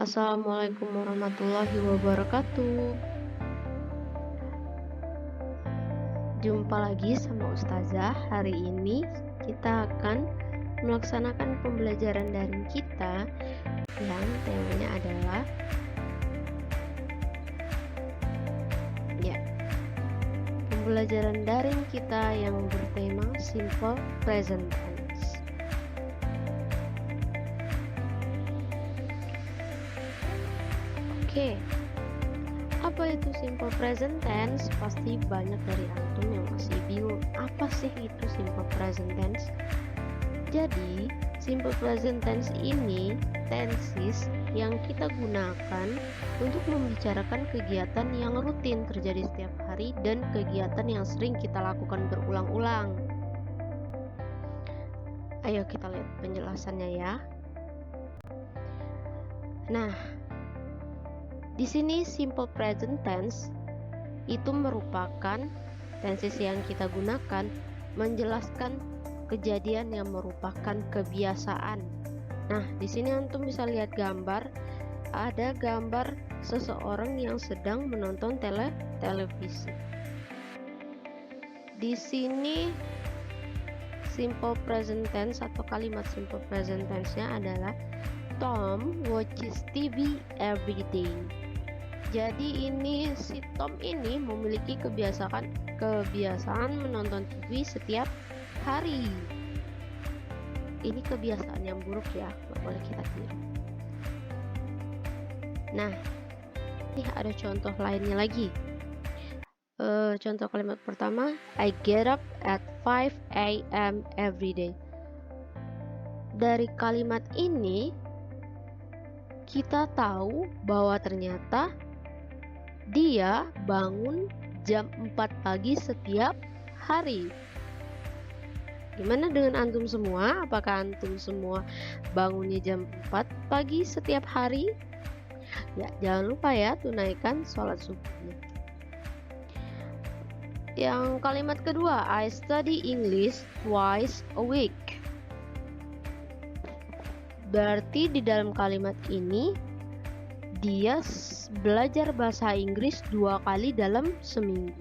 Assalamualaikum warahmatullahi wabarakatuh. Jumpa lagi sama Ustazah. Hari ini kita akan melaksanakan pembelajaran daring kita yang temanya adalah pembelajaran daring kita yang bertema simple present tense. Oke. Apa itu simple present tense? Pasti banyak dari antum yang masih bingung apa sih itu simple present tense. Jadi simple present tense ini tenses yang kita gunakan untuk membicarakan kegiatan yang rutin terjadi setiap hari dan kegiatan yang sering kita lakukan berulang-ulang. Ayo kita lihat penjelasannya ya. Nah, di sini simple present tense itu merupakan tenses yang kita gunakan menjelaskan kejadian yang merupakan kebiasaan. Nah, di sini antum bisa lihat gambar, ada gambar seseorang yang sedang menonton televisi. Di sini simple present tense atau kalimat simple present tense-nya adalah Tom watches TV every day. Jadi ini si Tom ini memiliki kebiasaan menonton TV setiap hari. Ini kebiasaan yang buruk ya, nggak boleh kita tiru. Nah, ini ada contoh lainnya lagi. Contoh kalimat pertama, I get up at 5 a.m. every day. Dari kalimat ini kita tahu bahwa ternyata dia bangun jam 4 pagi setiap hari. Gimana dengan antum semua? Apakah antum semua bangunnya jam 4 pagi setiap hari? Ya, jangan lupa ya tunaikan sholat subuhnya. Yang kalimat kedua, I study English twice a week. Berarti di dalam kalimat ini dia belajar bahasa Inggris 2 kali dalam seminggu.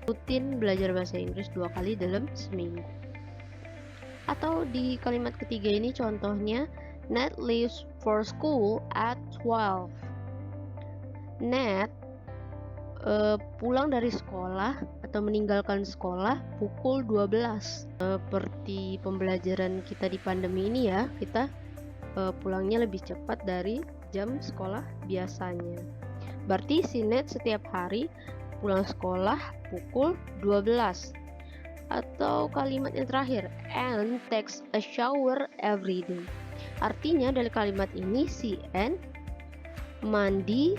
Rutin belajar bahasa Inggris 2 kali dalam seminggu. Atau di kalimat ketiga ini contohnya, Ned leaves for school at 12. Ned pulang dari sekolah atau meninggalkan sekolah pukul 12. Seperti pembelajaran kita di pandemi ini ya, kita pulangnya lebih cepat dari jam sekolah biasanya. Berarti si Ned setiap hari pulang sekolah pukul 12. Atau kalimat yang terakhir, Anne takes a shower every day. Artinya dari kalimat ini si Anne mandi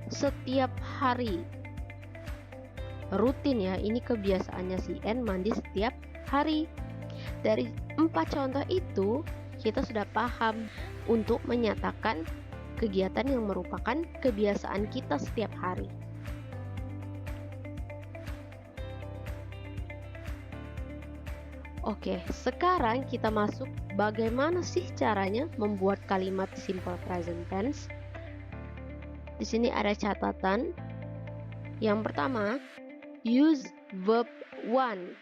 setiap hari. Rutin ya, ini kebiasaannya si Anne mandi setiap hari. Dari 4 contoh itu kita sudah paham untuk menyatakan kegiatan yang merupakan kebiasaan kita setiap hari. Oke, sekarang kita masuk bagaimana sih caranya membuat kalimat simple present tense. Di sini ada catatan. Yang pertama, use verb one.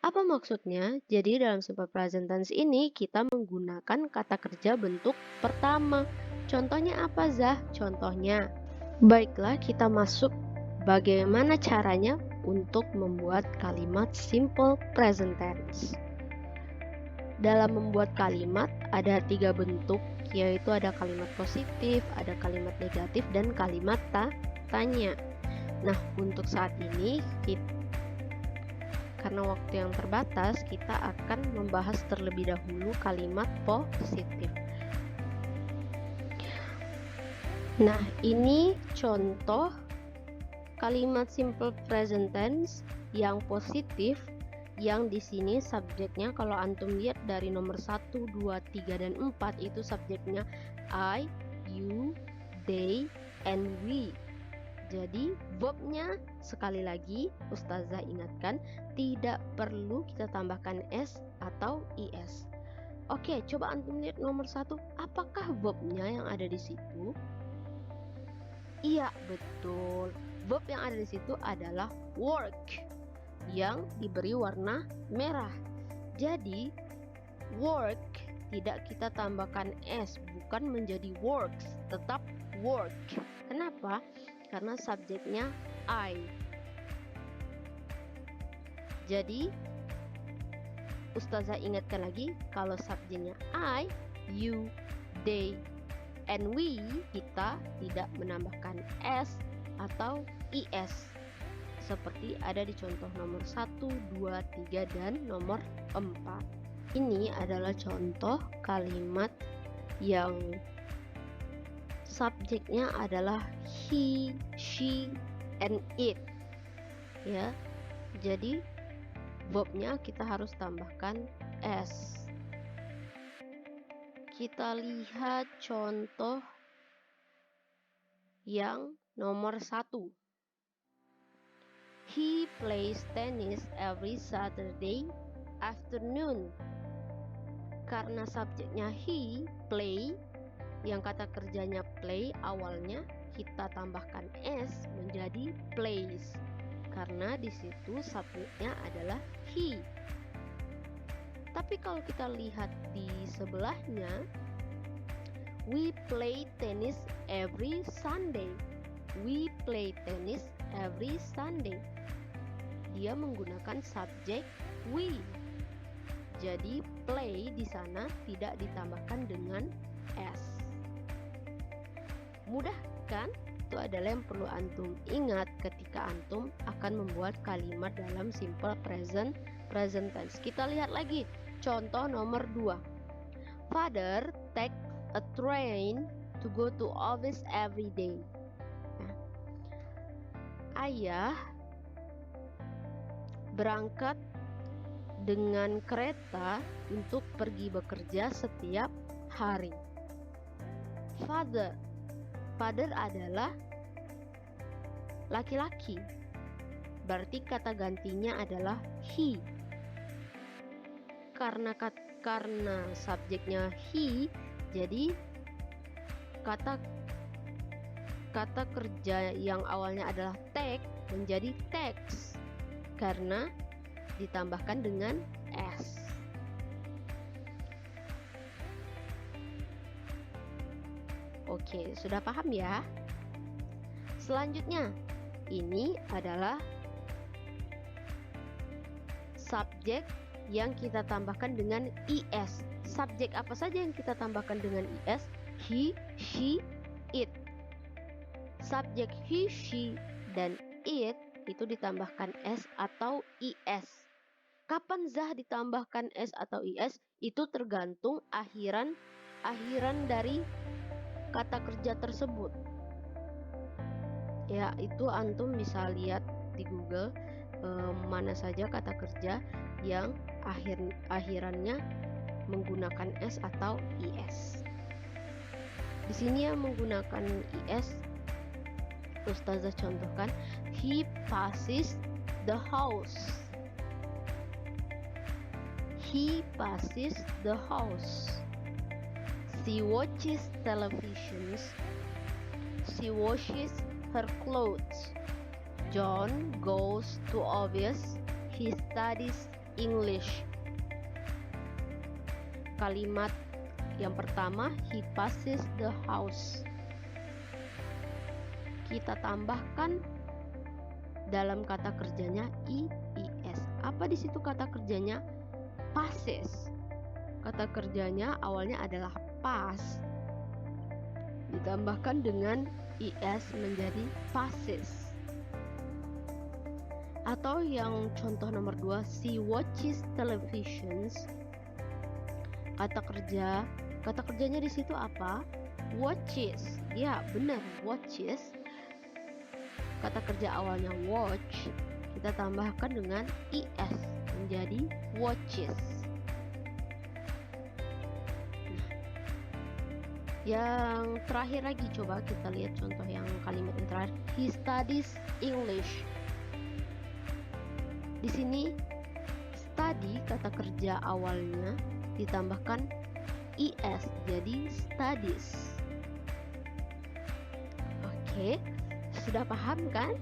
Apa maksudnya? Jadi dalam simple present tense ini kita menggunakan kata kerja bentuk pertama. Contohnya apa, Zah? Contohnya, baiklah kita masuk bagaimana caranya untuk membuat kalimat simple present tense. Dalam membuat kalimat ada 3 bentuk, yaitu ada kalimat positif, ada kalimat negatif, dan kalimat tanya. Nah, untuk saat ini karena waktu yang terbatas, kita akan membahas terlebih dahulu kalimat positif. Nah, ini contoh kalimat simple present tense yang positif, yang di sini subjeknya kalau antum lihat dari nomor 1, 2, 3, dan 4 itu subjeknya I, you, they, and we. Jadi verbnya sekali lagi Ustazah ingatkan tidak perlu kita tambahkan s atau is. Oke, coba antum lihat nomor 1. Apa Apakah verbnya yang ada di situ? Iya, betul. Verb yang ada di situ adalah work yang diberi warna merah. Jadi work tidak kita tambahkan s, bukan menjadi works, tetap work. Kenapa? Karena subjeknya I. Jadi Ustazah ingatkan lagi, kalau subjeknya I, you, they, and we, kita tidak menambahkan s atau is seperti ada di contoh nomor 1, 2, 3, dan nomor 4. Ini adalah contoh kalimat yang subjeknya adalah he, she, and it. Ya, jadi verbnya kita harus tambahkan s. Kita lihat contoh yang nomor 1. He plays tennis every Saturday afternoon. Karena subjeknya he, play, yang kata kerjanya play awalnya, kita tambahkan s menjadi plays. Karena di situ subjeknya adalah he. Tapi kalau kita lihat di sebelahnya, we play tennis every Sunday. We play tennis every Sunday. Dia menggunakan subjek we. Jadi play di sana tidak ditambahkan dengan s. Mudah kan? Itu adalah yang perlu antum ingat ketika antum akan membuat kalimat dalam simple present tense. Kita lihat lagi contoh nomor 2. Father take a train to go to office every day. Nah, ayah berangkat dengan kereta untuk pergi bekerja setiap hari. Father adalah laki-laki, berarti kata gantinya adalah he. Karena subjeknya he, jadi kata kerja yang awalnya adalah take menjadi takes karena ditambahkan dengan s. Oke, sudah paham ya? Selanjutnya, ini adalah subjek yang kita tambahkan dengan is. Subjek apa saja yang kita tambahkan dengan is? He, she, it. Subjek he, she, dan it itu ditambahkan s atau is. Kapan zah ditambahkan s atau is? Itu tergantung akhiran dari kata kerja tersebut. Ya, itu antum bisa lihat di Google mana saja kata kerja yang akhirannya menggunakan s atau is. Di sini yang menggunakan is, Ustazah contohkan, he passes the house. He passes the house. She watches television. She washes her clothes. John goes to office. He studies English. Kalimat yang pertama, he passes the house. Kita tambahkan dalam kata kerjanya is. Apa di situ kata kerjanya? Passes. Kata kerjanya awalnya adalah pass, ditambahkan dengan is menjadi passes. Atau yang contoh nomor 2, she watches televisions. Kata kerjanya di situ apa? Watches. Ya, benar, watches. Kata kerja awalnya watch, kita tambahkan dengan is menjadi watches. Yang terakhir lagi, coba kita lihat contoh yang kalimat yang terakhir. He studies English. Di sini study kata kerja awalnya ditambahkan ES, jadi studies. Oke, sudah paham kan?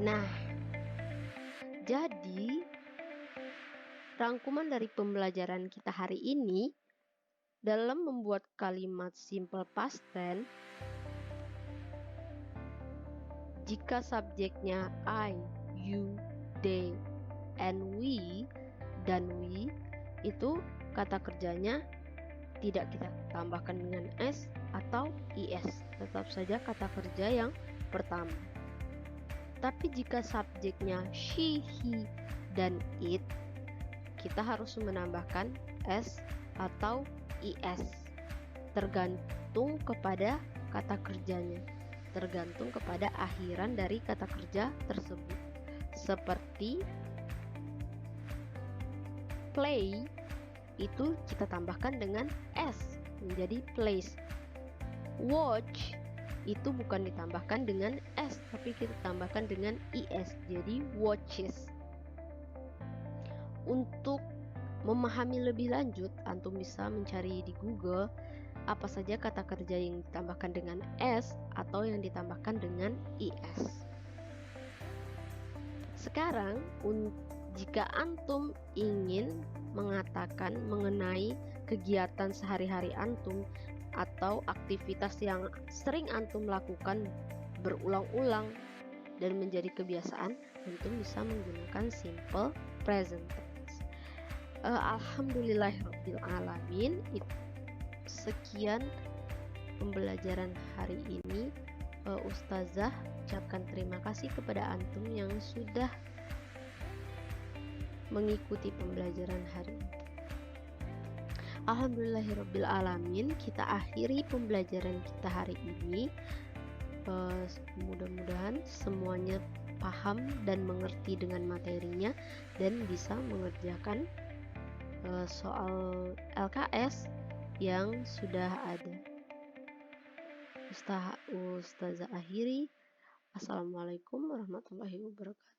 Nah, jadi rangkuman dari pembelajaran kita hari ini dalam membuat kalimat simple past tense, jika subjeknya I, you, they, and we, dan we, itu kata kerjanya tidak kita tambahkan dengan s atau is, tetap saja kata kerja yang pertama. Tapi jika subjeknya she, he, dan it, kita harus menambahkan s atau is, tergantung kepada kata kerjanya, tergantung kepada akhiran dari kata kerja tersebut. Seperti play, itu kita tambahkan dengan s menjadi plays. Watch itu bukan ditambahkan dengan s, tapi kita tambahkan dengan is, jadi watches. Untuk memahami lebih lanjut, antum bisa mencari di Google apa saja kata kerja yang ditambahkan dengan s atau yang ditambahkan dengan is. Sekarang, jika antum ingin mengatakan mengenai kegiatan sehari-hari antum atau aktivitas yang sering antum lakukan berulang-ulang dan menjadi kebiasaan, antum bisa menggunakan simple present tense. Alhamdulillahirabbil alamin. Sekian pembelajaran hari ini. Ustazah ucapkan terima kasih kepada antum yang sudah mengikuti pembelajaran hari ini. Alhamdulillahirabbil alamin, kita akhiri pembelajaran kita hari ini. Mudah-mudahan semuanya paham dan mengerti dengan materinya dan bisa mengerjakan soal LKS yang sudah ada. Ustazah akhiri. Assalamualaikum warahmatullahi wabarakatuh.